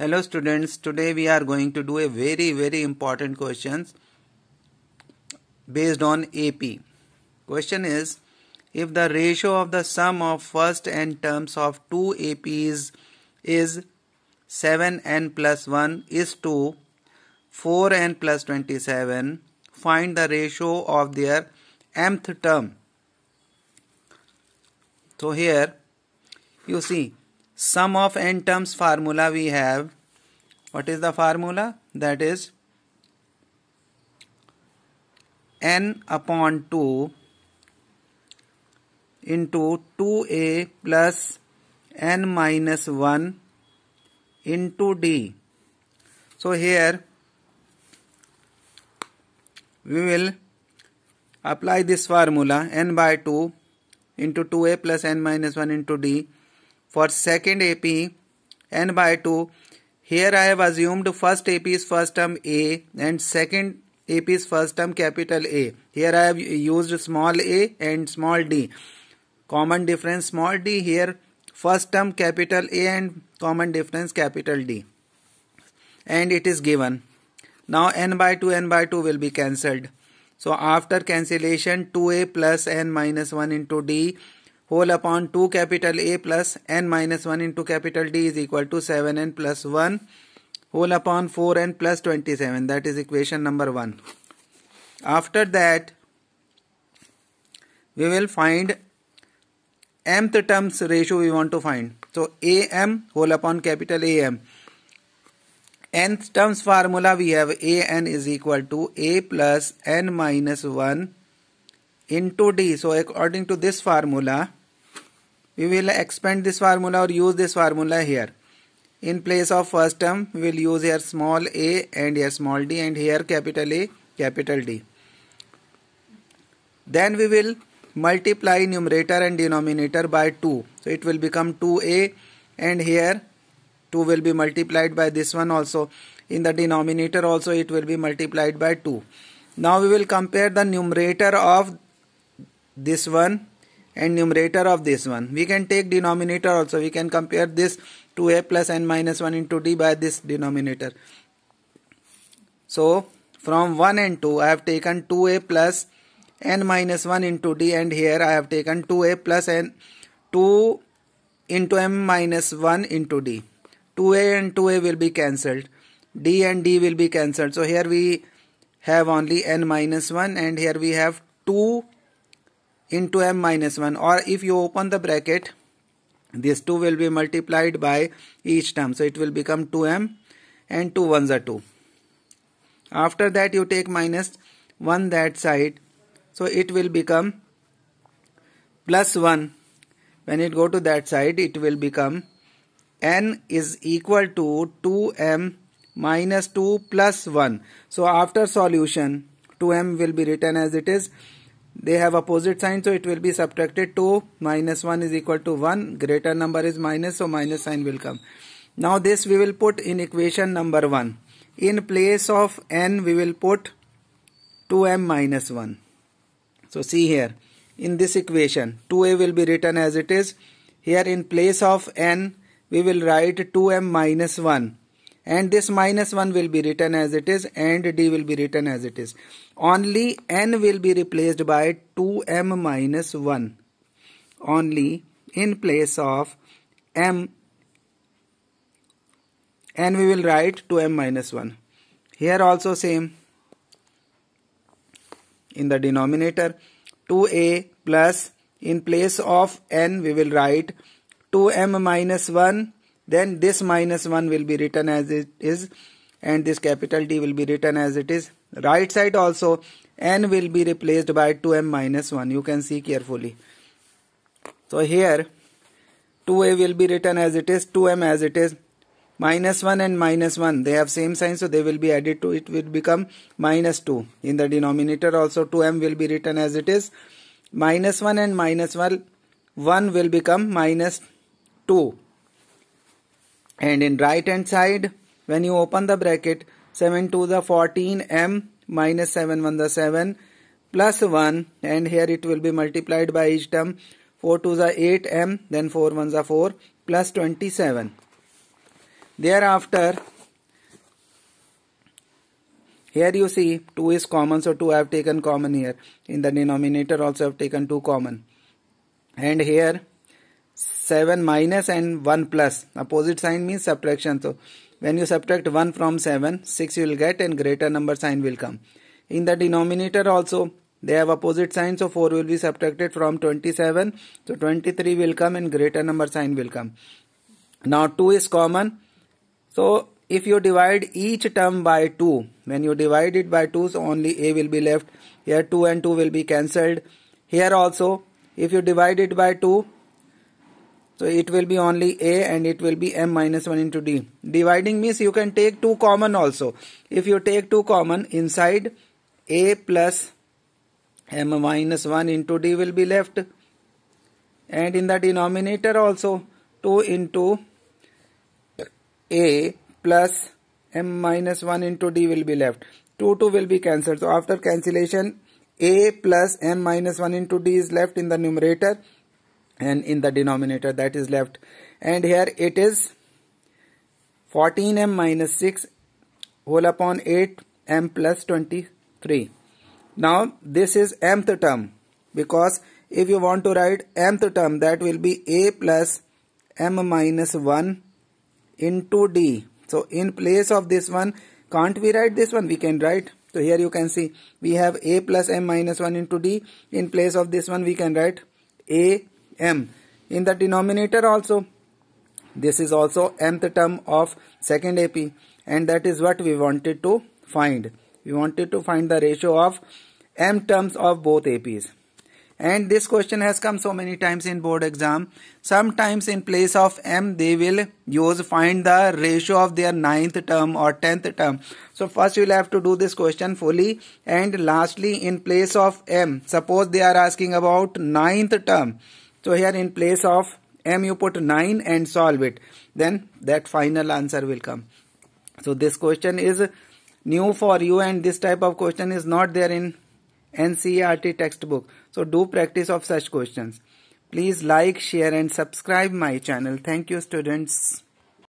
Hello students, today we are going to do a very important questions based on AP. Question is, if the ratio of the sum of first n terms of two APs is 7n plus 1 is to 4n plus 27, find the ratio of their mth term. So here you see, sum of n terms formula we have. What is the formula? That is n upon 2 into 2a plus n minus 1 into d. So here we will apply this formula, n by 2 into 2a plus n minus 1 into d. For second AP, n by 2. Here I have assumed first AP is first term A and second AP is first term capital A. Here I have used small a and small d. Common difference small d, here first term capital A and common difference capital D. And it is given. Now n by 2 will be cancelled. So after cancellation, 2a plus n minus 1 into d whole upon 2 capital A plus n minus 1 into capital D is equal to 7n plus 1 whole upon 4n plus 27. That is equation number 1. After that, we will find mth terms ratio we want to find. So am whole upon capital Am. Nth terms formula we have an is equal to a plus n minus 1 into d. So according to this formula, we will expand this formula or use this formula here. In place of first term, we will use here small a and here small d and here capital A, capital D. Then we will multiply numerator and denominator by 2. So it will become 2a and here 2 will be multiplied by this one also. In the denominator also it will be multiplied by 2. Now we will compare the numerator of this one and numerator of this one. We can take denominator also. We can compare this 2a plus n minus 1 into d by this denominator. So from 1 and 2 I have taken 2a plus n minus 1 into d and here I have taken 2a plus n 2 into m minus 1 into d. 2a and 2a will be cancelled. D and d will be cancelled. So here we have only n minus 1 and here we have 2 into m minus 1, or if you open the bracket, this 2 will be multiplied by each term. So it will become 2m and 2 ones are 2. After that you take minus 1 that side. So it will become plus 1. When it go to that side, it will become n is equal to 2m minus 2 plus 1. So after solution, 2m will be written as it is. They have opposite sign, so it will be subtracted. 2 minus 1 is equal to 1. Greater number is minus, so minus sign will come. Now this we will put in equation number 1. In place of n, we will put 2m minus 1. So see here, in this equation, 2a will be written as it is. Here in place of n, we will write 2m minus 1. And this minus 1 will be written as it is and d will be written as it is. Only n will be replaced by 2m minus 1. Only in place of m, n we will write 2m minus 1. Here also same. In the denominator, 2a plus in place of n we will write 2m minus 1. Then this minus 1 will be written as it is and this capital D will be written as it is. Right side also n will be replaced by 2m minus 1. You can see carefully. So here 2a will be written as it is, 2m as it is. Minus 1 and minus 1, they have same sign, so they will be added to it, will become minus 2. In the denominator also 2m will be written as it is. Minus 1 and minus 1 will become minus 2. And in right hand side, when you open the bracket, 7 to the 14 m minus 7 1 the 7 plus 1, and here it will be multiplied by each term. 4 to the 8m, then 4 1s are 4 plus 27. Thereafter, here you see 2 is common, so 2 I have taken common here. In the denominator also I have taken 2 common. And here 7 minus and 1 plus. Opposite sign means subtraction. So when you subtract 1 from 7, 6 you will get and greater number sign will come. In the denominator also they have opposite sign, so 4 will be subtracted from 27. So 23 will come and greater number sign will come. Now 2 is common. So if you divide each term by 2, when you divide it by 2, so only a will be left. Here 2 and 2 will be cancelled. Here also, if you divide it by 2, so it will be only a and it will be m minus 1 into d. Dividing means you can take 2 common also. If you take 2 common, inside a plus m minus 1 into d will be left. And in the denominator also 2 into a plus m minus 1 into d will be left. 2 will be cancelled. So after cancellation, a plus m minus 1 into d is left in the numerator, and in the denominator that is left. And here it is 14m minus 6 whole upon 8m plus 23. Now this is mth term, because if you want to write mth term, that will be a plus m minus 1 into d. So in place of this one, can't we write this one? We can write. So here you can see we have a plus m minus 1 into d. In place of this one we can write a m. In the denominator also, this is also mth term of second AP, and that is what we wanted to find. We wanted to find the ratio of m terms of both APs. And this question has come so many times in board exam. Sometimes in place of m they will use find the ratio of their 9th term or 10th term. So first you will have to do this question fully, and lastly in place of m, suppose they are asking about 9th term. So here in place of m you put 9 and solve it. Then that final answer will come. So this question is new for you, and this type of question is not there in NCERT textbook. So do practice of such questions. Please like, share and subscribe my channel. Thank you students.